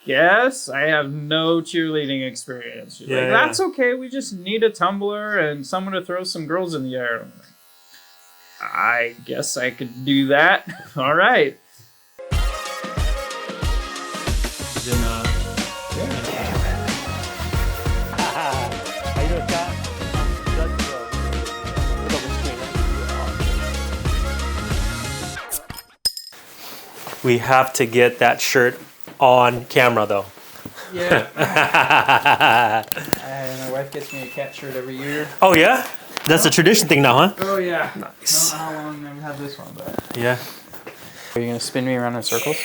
guess I have no cheerleading experience. She's like, that's okay. We just need a tumbler and someone to throw some girls in the air. I'm like, I guess I could do that. All right. We have to get that shirt on camera, though. Yeah. My wife gets me a cat shirt every year. Oh, yeah? That's a tradition thing now, huh? Oh, yeah. Nice. I don't know how long I've had this one, but... Yeah. Are you going to spin me around in circles?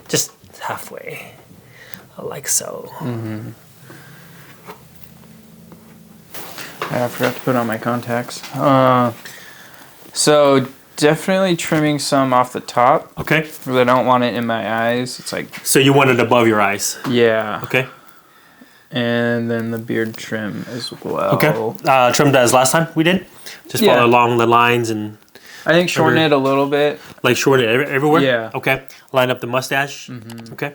Just halfway. Like so. Mm-hmm. I forgot to put on my contacts. So... Definitely trimming some off the top. Okay. Because I don't want it in my eyes. It's like... So you want it above your eyes? Yeah. Okay. And then the beard trim as well. Okay. Trimmed as last time we did? Just follow along the lines and... I think shorten it a little bit. Like shorten it everywhere? Yeah. Okay. Line up the mustache? Mm-hmm. Okay.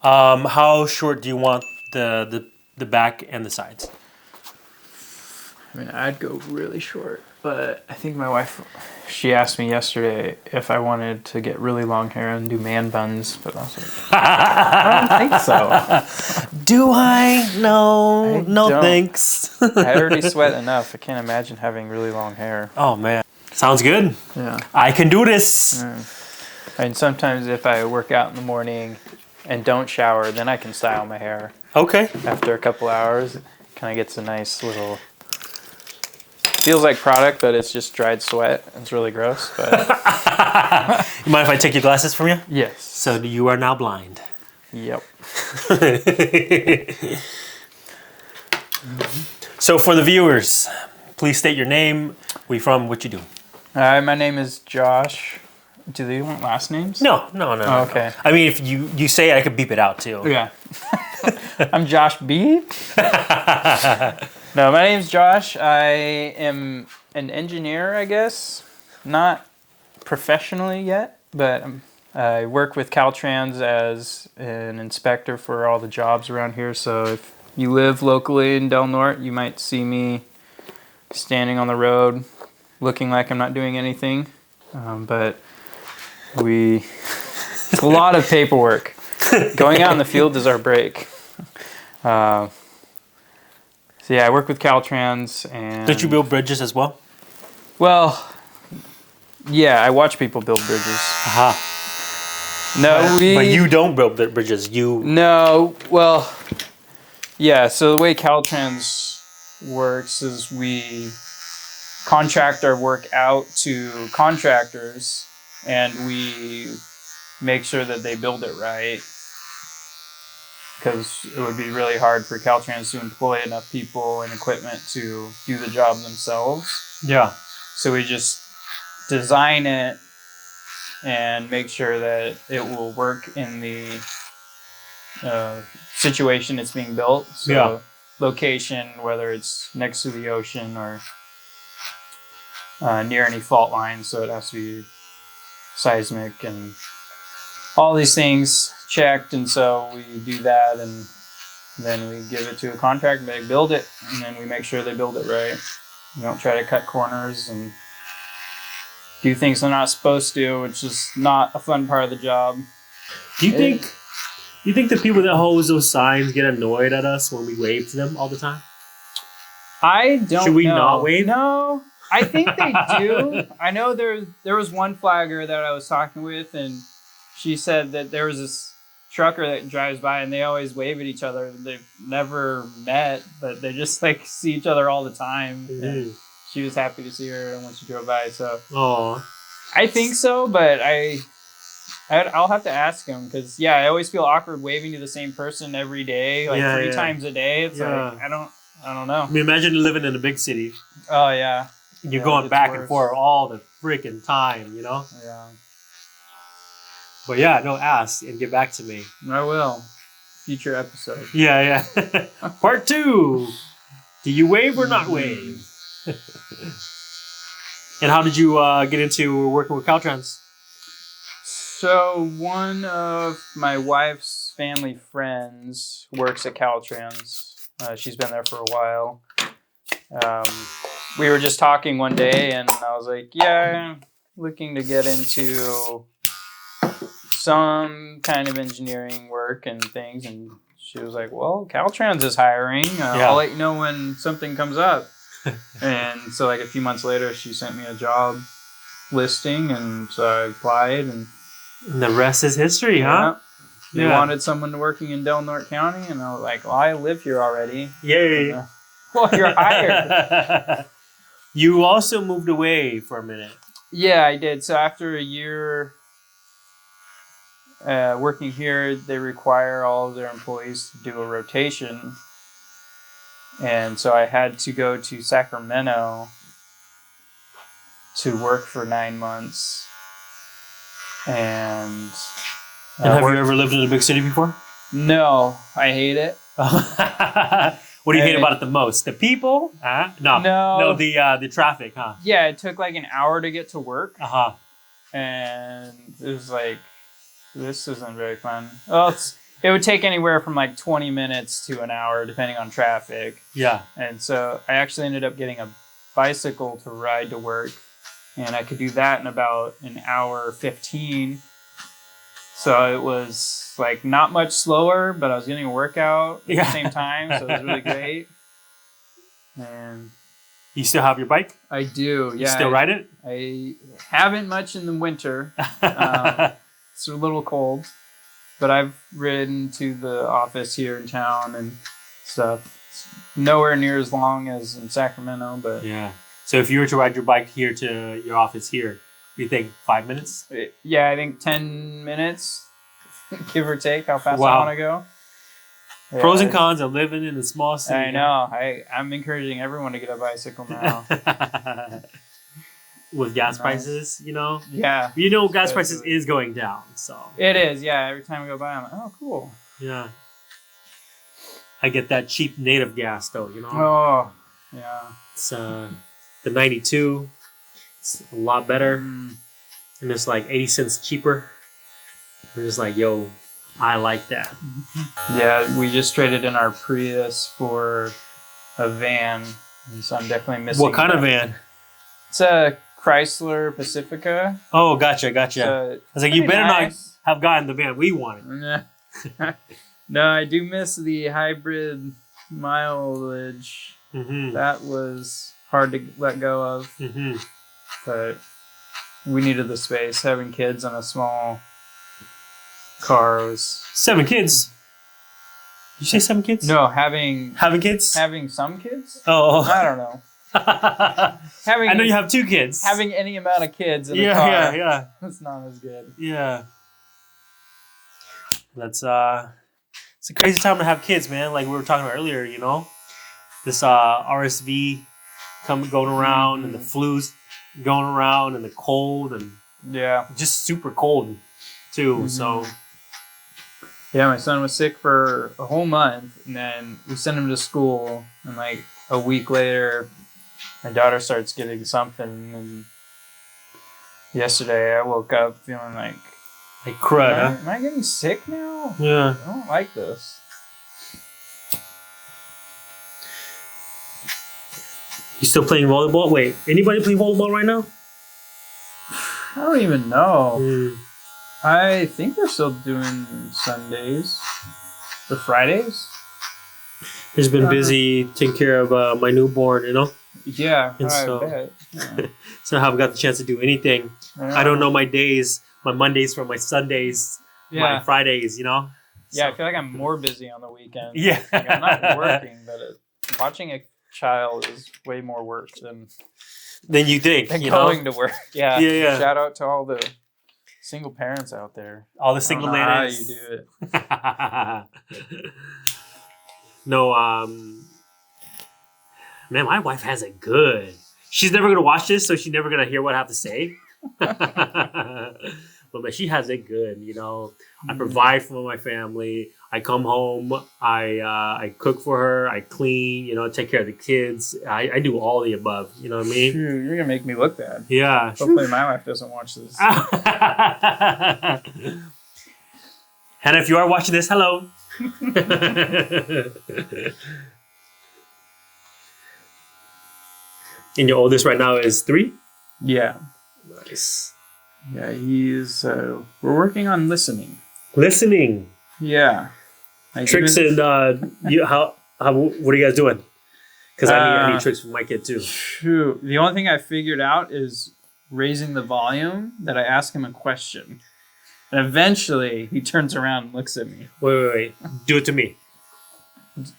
How short do you want the back and the sides? I mean, I'd go really short. But I think my wife, she asked me yesterday if I wanted to get really long hair and do man buns. But I was like, I don't think so. Do I? No. No thanks. I already sweat enough. I can't imagine having really long hair. Oh, man. Sounds good. Yeah. I can do this. And sometimes if I work out in the morning and don't shower, then I can style my hair. Okay. After a couple hours, it kind of gets a nice little... Feels like product, but it's just dried sweat. It's really gross. But you mind if I take your glasses from you? Yes. So you are now blind. Yep. So for the viewers, please state your name, where you from, what you do. Hi, my name is Josh. Do they want last names? No. Oh, okay. I mean, if you say it, I could beep it out too. Yeah. I'm Josh B. No, my name's Josh. I am an engineer, I guess. Not professionally yet, but I work with Caltrans as an inspector for all the jobs around here. So if you live locally in Del Norte, you might see me standing on the road looking like I'm not doing anything. But it's a lot of paperwork. Going out in the field is our break. So yeah, I work with Caltrans and... Don't you build bridges as well? Well, yeah, I watch people build bridges. Aha. No, But you don't build bridges, No, well, yeah, so the way Caltrans works is we contract our work out to contractors and we make sure that they build it right. Because it would be really hard for Caltrans to employ enough people and equipment to do the job themselves. Yeah. So we just design it and make sure that it will work in the situation it's being built. So location, whether it's next to the ocean or near any fault lines, so it has to be seismic and all these things checked, and so we do that, and then we give it to a contractor, they build it, and then we make sure they build it right. We don't try to cut corners and do things they're not supposed to, which is not a fun part of the job. Do you think the people that hold those signs get annoyed at us when we wave to them all the time? I don't know. Should we not wave? No, I think they do. I know there was one flagger that I was talking with, and she said that there was this trucker that drives by and they always wave at each other. They've never met, but they just like see each other all the time. Mm-hmm. And she was happy to see her when she drove by. So I think so, but I'll have to ask him because I always feel awkward waving to the same person every day, like three times a day. It's like I don't know. I mean, imagine living in a big city. Oh yeah. You're going back and forth all the freaking time, you know? Yeah. But yeah, no, ask and get back to me. I will. Future episode. Yeah. Part 2. Do you wave or not wave? And how did you get into working with Caltrans? So one of my wife's family friends works at Caltrans. She's been there for a while. We were just talking one day, and I was like, "Yeah, I'm looking to get into some kind of engineering work and things." And she was like, "Well, Caltrans is hiring. I'll let you know when something comes up." And so, like a few months later, she sent me a job listing, and so I applied, and the rest is history, huh? They wanted someone working in Del Norte County, and I was like, "Well, I live here already." Yay! Well, you're hired. You also moved away for a minute. Yeah, I did. So after a year working here, they require all of their employees to do a rotation. And so I had to go to Sacramento to work for 9 months. And have you ever lived in a big city before? No, I hate it. What do you hate about it the most? The people? No, the traffic, huh? Yeah, it took like an hour to get to work. Uh-huh. And it was like, this isn't very fun. Well, it would take anywhere from like 20 minutes to an hour, depending on traffic. Yeah. And so I actually ended up getting a bicycle to ride to work. And I could do that in about an hour 15. So it was like not much slower, but I was getting a workout at the same time. So it was really great. And you still have your bike? I do. Yeah. You still ride it? I haven't much in the winter. It's a little cold, but I've ridden to the office here in town and stuff. It's nowhere near as long as in Sacramento, but yeah. So if you were to ride your bike here to your office here, you think 5 minutes? Yeah, I think 10 minutes, give or take, how fast I want to go. Yeah. Pros and cons of living in a small city. I know. I'm encouraging everyone to get a bicycle now. With gas prices, you know? Yeah. You know gas prices is going down, so. It is, yeah. Every time I go by, I'm like, oh, cool. Yeah. I get that cheap native gas, though, you know? Oh, yeah. It's the 92. It's a lot better. And it's like 80 cents cheaper. I'm just like, yo, I like that. Yeah, we just traded in our Prius for a van. And so I'm definitely missing What kind of van? It's a Chrysler Pacifica. Oh, gotcha. I was like, you better not have gotten the van we wanted. No, I do miss the hybrid mileage. Mm-hmm. That was hard to let go of. Mm-hmm. But we needed the space. Having kids in a small car was... 7 kids? Did you say 7 kids? No, having kids? Having some kids? Oh. I don't know. I know you have 2 kids. Having any amount of kids in a car. Yeah. That's not as good. Yeah. That's it's a crazy time to have kids, man. Like we were talking about earlier, you know, this RSV going around and the flu's going around and the cold and just super cold too. Mm-hmm. So yeah, my son was sick for a whole month, and then we sent him to school, and like a week later, my daughter starts getting something, and yesterday I woke up feeling like crud. Am I getting sick now? Yeah. I don't like this. You still playing volleyball? Wait, anybody playing volleyball right now? I don't even know. Mm. I think they're still doing Sundays or Fridays. Just been busy taking care of my newborn, you know? Yeah, and I bet. Yeah. So I haven't got the chance to do anything. I don't know my days, my Mondays from my Sundays, my Fridays, you know? Yeah, so. I feel like I'm more busy on the weekend. Yeah. Like I'm not working, but watching a child is way more work than you think. Than going to work. Yeah. Yeah. Shout out to all the single parents out there. All the single ladies. How you do it. No, man, my wife has it good. She's never going to watch this, so she's never going to hear what I have to say. But but she has it good. You know, I provide for my family. I come home. I cook for her. I clean. You know, take care of the kids. I do all the above. You know what I mean? Shoot, you're gonna make me look bad. Yeah. Hopefully, my wife doesn't watch this. Hannah, if you are watching this, hello. And your oldest right now is 3? Yeah. Nice. Yeah, he's. We're working on listening. Listening. Yeah. Tricks and what are you guys doing? Because I need tricks for my kid too. Shoot. The only thing I figured out is raising the volume. That I ask him a question, and eventually he turns around and looks at me. Wait. Do it to me.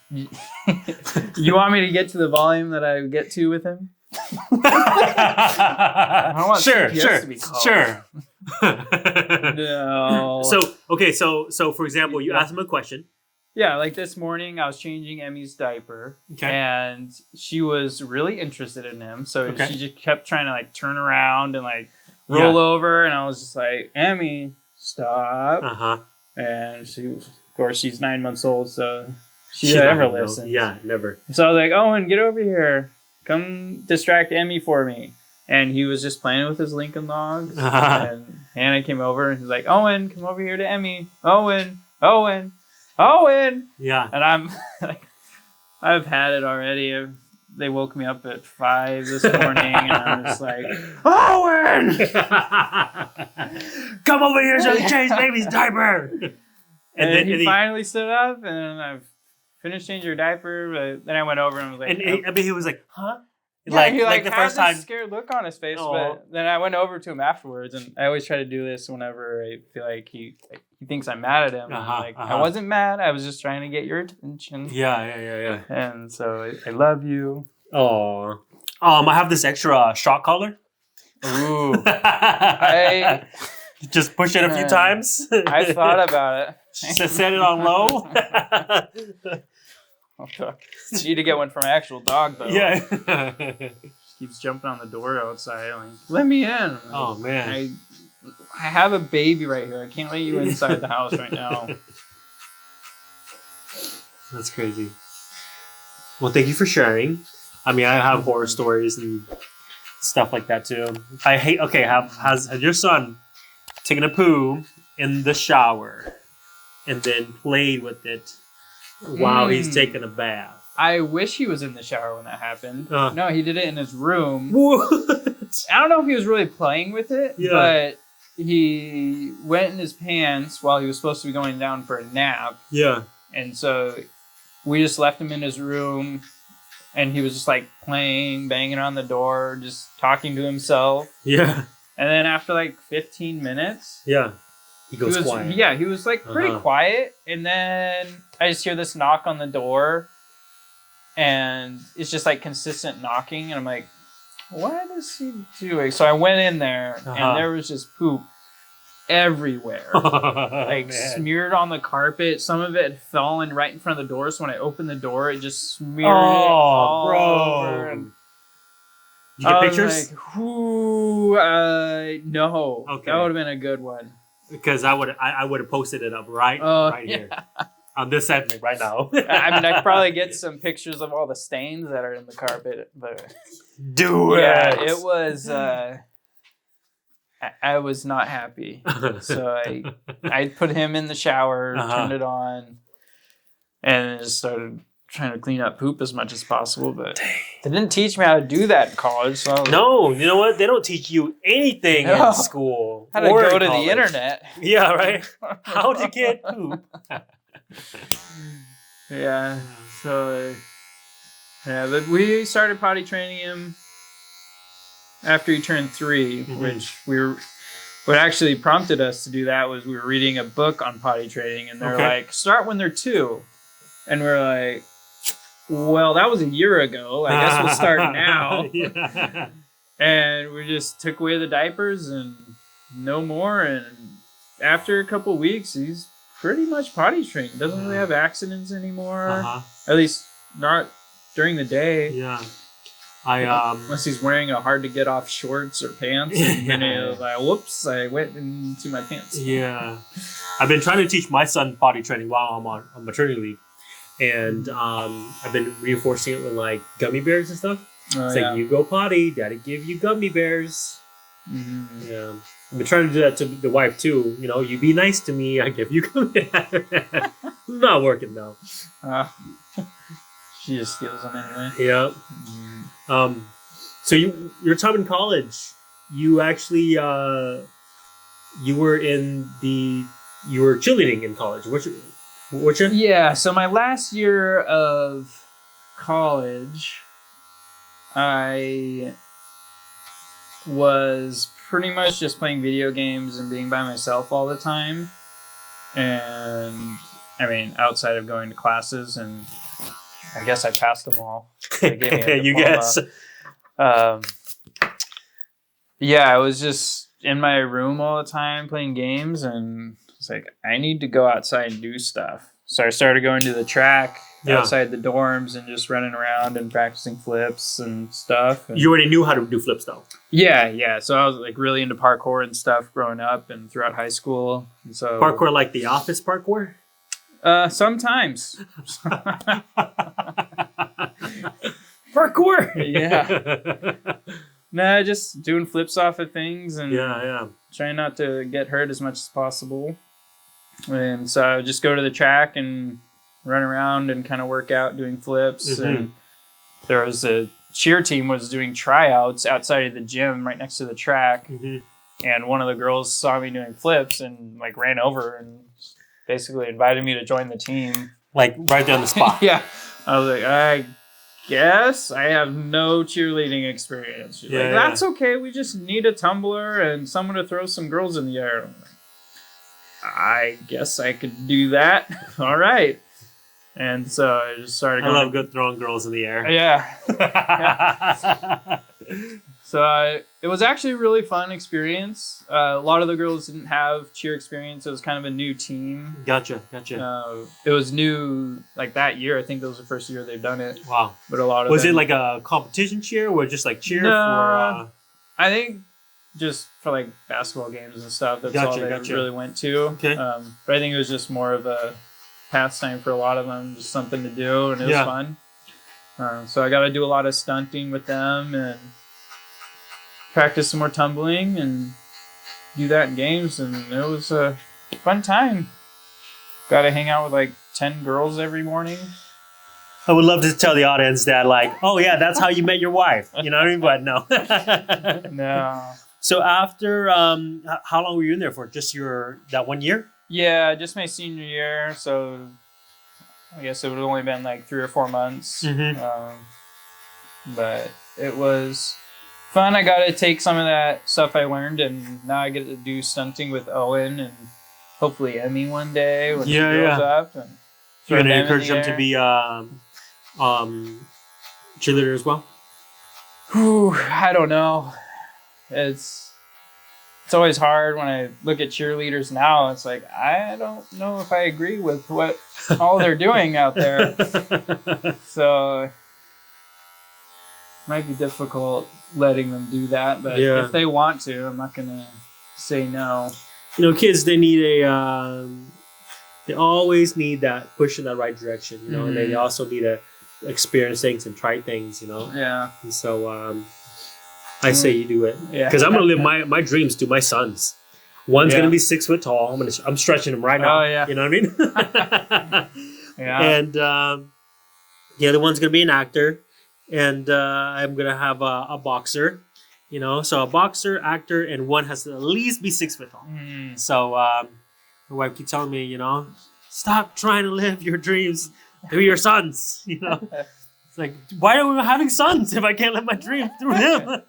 You want me to get to the volume that I get to with him? I don't want CPS to be called. Sure. No. So for example, you ask him a question. Yeah, like this morning, I was changing Emmy's diaper, and she was really interested in him. So she just kept trying to like turn around and like roll over, and I was just like, "Emmy, stop!" And she, of course, she's 9 months old, so she never listens. Yeah, never. So I was like, "Owen, get over here! Come distract Emmy for me." And he was just playing with his Lincoln Logs, and Hannah came over, and he's like, "Owen, come over here to Emmy. Owen." Yeah. And I'm like, I've had it already. They woke me up at 5 this morning, and I'm just like, "Owen, come over here so you change baby's diaper." And then he finally stood up, and I've finished changing your diaper. But then I went over and was like, and he was like, "Huh?" Yeah, he like the first time, scared look on his face. But then I went over to him afterwards, and I always try to do this whenever I feel like he thinks I'm mad at him. I wasn't mad. I was just trying to get your attention. Yeah. And so I love you. Oh, I have this extra shock collar. Ooh, I just push it a few times. I thought about it. Set it on low. Need to get one for my actual dog though. Yeah. She keeps jumping on the door outside. Like, let me in. Like, oh man. I have a baby right here. I can't let you inside the house right now. That's crazy. Well, thank you for sharing. I mean, I have horror stories and stuff like that too. I hate. Okay, has your son taken a poo in the shower and then played with it while he's taking a bath? I wish he was in the shower when that happened. No, he did it in his room. What? I don't know if he was really playing with it, but he went in his pants while he was supposed to be going down for a nap. Yeah. And so we just left him in his room, and he was just like playing, banging on the door, just talking to himself. Yeah. And then after like 15 minutes... Yeah. He goes quiet. Yeah, he was like pretty quiet. And then I just hear this knock on the door. And it's just like consistent knocking. And I'm like, what is he doing? So I went in there and there was just poop everywhere. Smeared on the carpet. Some of it had fallen right in front of the door. So when I opened the door, it just smeared it all over. And you get pictures? Like, no. Okay. That would have been a good one. Because I would have posted it up right here on this segment right now. I mean, I could probably get some pictures of all the stains that are in the carpet, but do it. Yeah, it was. I was not happy, so I put him in the shower, turned it on, and just started trying to clean up poop as much as possible. But they didn't teach me how to do that in college. So no, you know what? They don't teach you anything in school. How to go to the internet. Yeah, right. How to get poop. Yeah. So but we started potty training him after he turned 3, which what actually prompted us to do that was we were reading a book on potty training, and they're like, start when they're 2. And we're like, well, that was a year ago. I guess we'll start now. Yeah. And we just took away the diapers and no more. And after a couple of weeks, he's pretty much potty trained. Doesn't really have accidents anymore. At least not during the day. Yeah. Unless he's wearing a hard to get off shorts or pants, and then he's like, "Whoops, I went into my pants." Yeah, I've been trying to teach my son potty training while I'm on maternity leave, and I've been reinforcing it with like gummy bears and stuff. It's like, you go potty, daddy give you gummy bears. Mm-hmm. Yeah, I've been trying to do that to the wife too. You know, you be nice to me, I give you gummy bears. Not working though. She just steals them anyway. Yeah. Mm-hmm. So your time in college, you actually you were cheerleading in college. Weren't you? Yeah. So my last year of college, I was pretty much just playing video games and being by myself all the time. And I mean, outside of going to classes, and I guess I passed them all. They gave me a you guess. Yeah, I was just in my room all the time playing games, and it's like, I need to go outside and do stuff. So I started going to the track outside the dorms and just running around and practicing flips and stuff. And you already knew how to do flips though. Yeah. So I was like really into parkour and stuff growing up and throughout high school. And so parkour, like the office parkour? Sometimes. Parkour. Yeah. Nah, just doing flips off of things and trying not to get hurt as much as possible. And so I would just go to the track and run around and kind of work out doing flips. Mm-hmm. And there was a cheer team was doing tryouts outside of the gym right next to the track. Mm-hmm. And one of the girls saw me doing flips and like ran over and basically invited me to join the team. Like right there on the spot. Yeah. I was like, I guess I have no cheerleading experience. She's like, that's okay. We just need a tumbler and someone to throw some girls in the air. I'm like, I guess I could do that. All right. And so I just started going. I love good throwing girls in the air. Yeah. So it was actually a really fun experience. A lot of the girls didn't have cheer experience. It was kind of a new team. Gotcha. It was new like that year. I think that was the first year they've done it. Wow. But a lot of was it like a competition cheer or just like cheer for? I think just for like basketball games and stuff. That's all they really went to. Okay. But I think it was just more of a pastime for a lot of them, just something to do, and it was fun. So I got to do a lot of stunting with them and practice some more tumbling and do that in games, and it was a fun time. Got to hang out with like 10 girls every morning. I would love to tell the audience that, like, oh yeah, that's how you met your wife. You know what I mean? But no. No. So after, how long were you in there for? Just that 1 year? Yeah, just my senior year. So I guess it would have only been like 3 or 4 months. Mm-hmm. But it was fun. I got to take some of that stuff I learned, and now I get to do stunting with Owen and hopefully Emmy one day when she grows up. And you're going to encourage them to be cheerleader as well? Whew, I don't know. It's always hard when I look at cheerleaders now. It's like, I don't know if I agree with what all they're doing out there. So it might be difficult letting them do that, but if they want to, I'm not going to say no. You know, kids, they need they always need that push in that right direction, you know, mm-hmm. and they also need to experience things and try things, you know. Yeah. And so I say you do it. Yeah. Because I'm going to live my dreams to my sons. One's going to be 6 foot tall. I'm stretching him right now. Oh, yeah. You know what I mean? Yeah. And the other one's going to be an actor. And I'm going to have a boxer. You know, so a boxer, actor, and one has to at least be 6 foot tall. Mm. So my wife keeps telling me, you know, stop trying to live your dreams through your sons. You know, it's like, why are we having sons if I can't live my dream through them?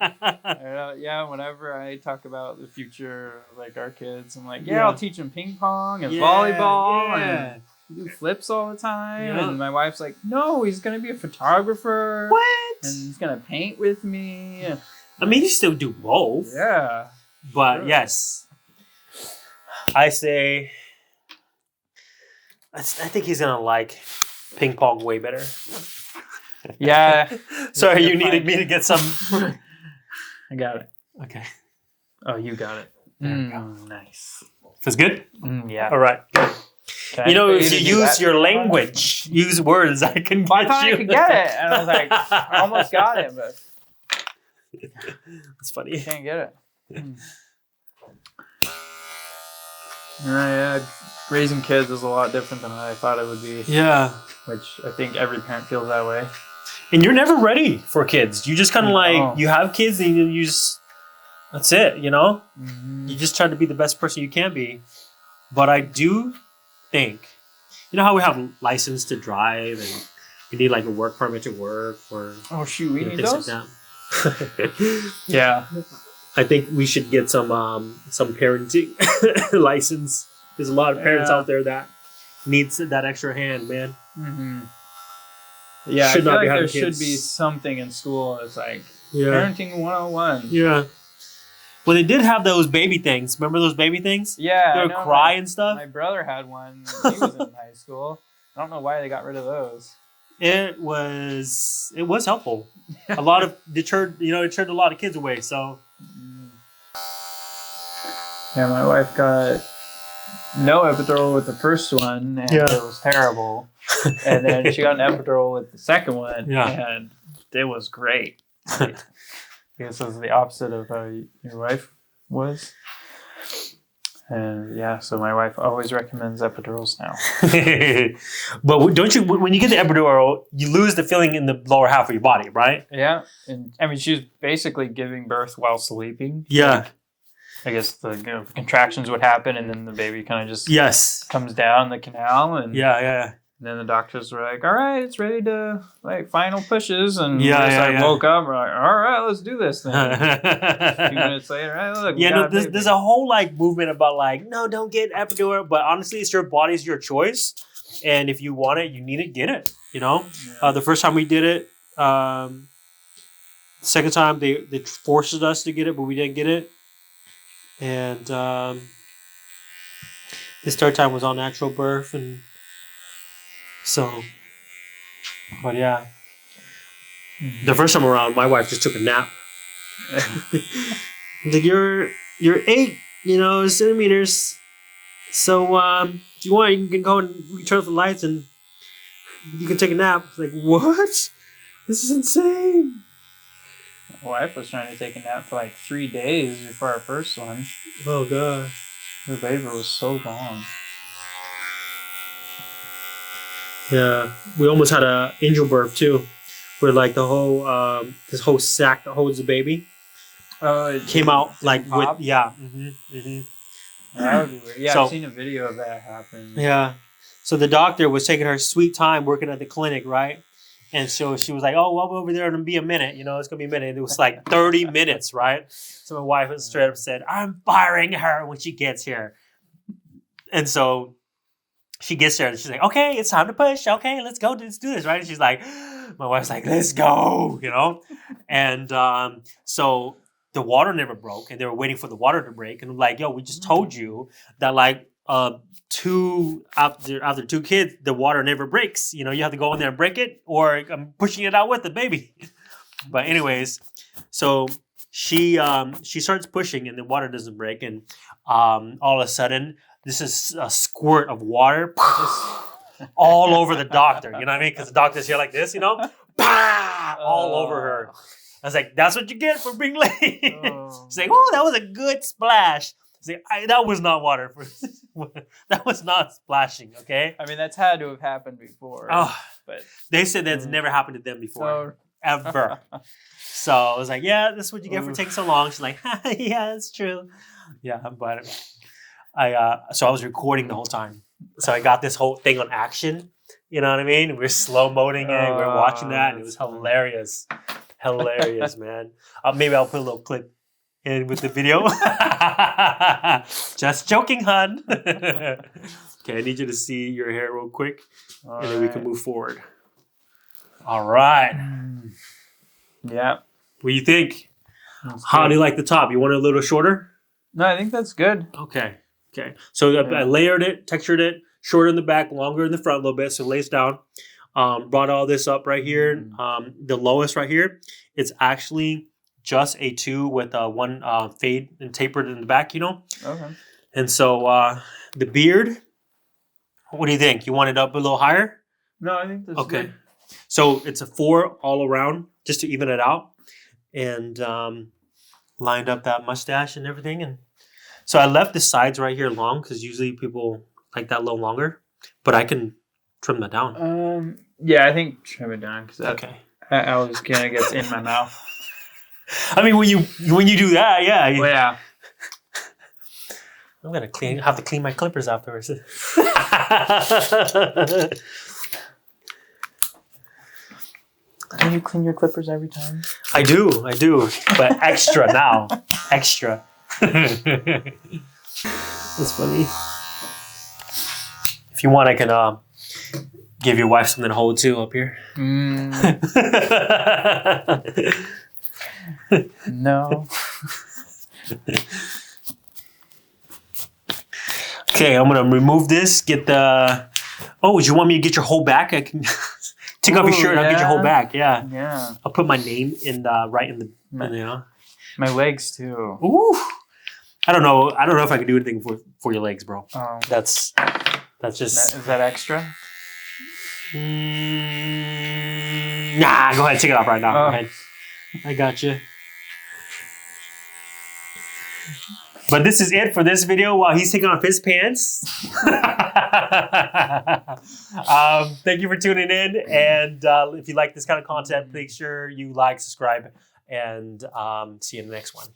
Yeah, whenever I talk about the future, like our kids, I'm like, I'll teach them ping pong and volleyball and do flips all the time. Yeah. And my wife's like, no, he's gonna be a photographer. What? And he's gonna paint with me. I mean, you still do both. Yeah. But yes, I say, I think he's going to like ping pong way better. Yeah. Sorry, you needed me to get some. I got it. Okay. Oh, you got it. Nice. Feels good? Yeah. All right. Can You know, I if you use your language, use words, I can get I thought you. I could get it. And I was like, I almost got it, but That's funny. I can't get it. Yeah, raising kids is a lot different than I thought it would be. Yeah. Which I think every parent feels that way. And you're never ready for kids. You just kind of No. you have kids and you just, that's it, you know? Mm-hmm. You just try to be the best person you can be. But I do think, you know how we have license to drive and we need like a work permit to work or Oh shoot, we need things those? like that. Yeah. I think we should get some parenting license. There's a lot of parents out there that needs that extra hand, man. Mm-hmm. Yeah, Should I feel not be like there having should kids. be something in school. It's like Yeah. parenting 101. Yeah. Well, they did have those baby things. Remember those baby things? Yeah. They I would know cry and stuff. My brother had one when he was in high school. I don't know why they got rid of those. It was helpful. A lot of deterred a lot of kids away. So Yeah, my wife got no epidural with the first one, and it was terrible. And then she got an epidural with the second one, and it was great. I guess it was the opposite of how your wife was. And yeah, so my wife always recommends epidurals now. But don't you, when you get the epidural, you lose the feeling in the lower half of your body, right? Yeah, and I mean, she was basically giving birth while sleeping. Yeah. Like, I guess the contractions would happen, and then the baby kind of just comes down the canal, and then the doctors were like, "All right, it's ready to like final pushes," and I woke up, we're like, "All right, let's do this thing." 2 minutes later, hey, look, there's a whole like movement about like, no, don't get epidural, but honestly, it's your body's your choice, and if you want it, you need it, get it. You know, the first time we did it, the second time they forced us to get it, but we didn't get it. And this third time was all natural birth, and so, but yeah, the first time around, my wife just took a nap. Like you're 8, centimeters. So if you want, you can go and turn off the lights, and you can take a nap. It's like, what? This is insane. My wife was trying to take a nap for like 3 days before our first one. Oh god, her labor was so long. Yeah, we almost had a angel birth too, where like the whole this whole sack that holds the baby came out like with That would be weird. Yeah, so, I've seen a video of that happen. Yeah, so the doctor was taking her sweet time working at the clinic, right? And so she was like, "Oh, well, over there it'll be a minute. It's gonna be a minute." And it was like 30 minutes, right? So my wife was straight up said, "I'm firing her when she gets here." And so she gets there and she's like, "Okay, it's time to push. Okay, let's go. Let's do this, right?" And she's like, my wife's like, "Let's go," And so the water never broke, and they were waiting for the water to break. And I'm like, "Yo, we just told you that like after 2 kids, the water never breaks. You have to go in there and break it, or I'm pushing it out with the baby." But anyways, so she starts pushing, and the water doesn't break, and all of a sudden, this is a squirt of water all over the doctor. You know what I mean? Because the doctor's here like this, all over her. I was like, "That's what you get for being late." She's like, "Oh, that was a good splash." That was not water. That was not splashing, okay? I mean, that's had to have happened before. Oh, but they said that's never happened to them before. Ever. So I was like, "Yeah, this is what you get for taking so long." She's like, "Yeah, it's true." Yeah, but so I was recording the whole time. So I got this whole thing on action. You know what I mean? We're slow-moting it. We're watching that, and it was hilarious. Hilarious, man. Maybe I'll put a little clip in with the video. Just joking, hun. Okay, I need you to see your hair real quick, and then we can move forward. All right. Yeah. What do you think? How do you like the top? You want it a little shorter? No, I think that's good. Okay. So I layered it, textured it, shorter in the back, longer in the front a little bit, so it lays down. Brought all this up right here. The lowest right here, it's actually just a 2 with one fade and tapered in the back, you know? Okay. And so the beard, what do you think? You want it up a little higher? No, I think that's okay. good. So it's a 4 all around just to even it out. And lined up that mustache and everything. And so I left the sides right here long because usually people like that a little longer. But I can trim that down. Yeah, I think trim it down because okay. I was gonna get in my mouth. I mean, when you do that, yeah. Well, yeah. I'm gonna have to clean my clippers afterwards. Do you clean your clippers every time? I do, but extra now, extra. That's funny. If you want, I can give your wife something to hold too up here. No. Okay, I'm gonna remove this. Get the. Oh, do you want me to get your whole back? I can take off your shirt. Yeah. I'll get your whole back. Yeah. Yeah. I'll put my name in right in the. My legs too. Ooh. I don't know. I don't know if I can do anything for your legs, bro. Oh. That's just. Is that extra? Nah. Go ahead. Take it off right now. Go ahead. I got you. But this is it for this video while he's taking off his pants. Thank you for tuning in. And if you like this kind of content, make sure you like, subscribe, and see you in the next one.